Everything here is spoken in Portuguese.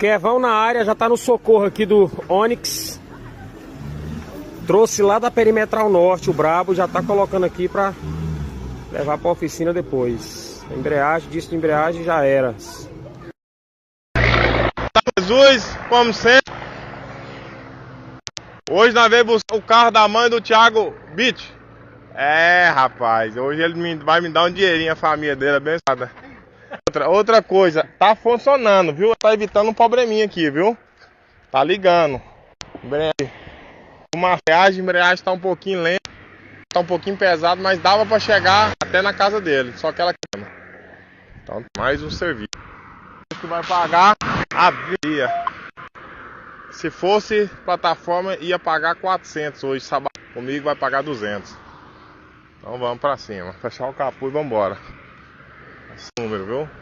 Kevão na área, já tá no socorro aqui do Onix. Trouxe lá da Perimetral Norte o brabo, já tá colocando aqui pra levar pra oficina depois. Embreagem, disco de embreagem já era. Jesus, como sempre. Hoje nós veio buscar o carro da mãe do Thiago Beach. É, rapaz, hoje ele vai me dar um dinheirinho, a família dele, abençoada. Outra coisa, tá funcionando, viu? Tá evitando um probleminha aqui, viu? Tá ligando. Uma embreagem, a embreagem tá um pouquinho lenta, tá um pouquinho pesado, mas dava pra chegar até na casa dele, só que ela queima. Então, mais um serviço. Que vai pagar a dia. Se fosse plataforma, ia pagar 400 hoje, sábado. Comigo vai pagar 200. Então vamos pra cima. Fechar o capô e vambora. Esse número, viu?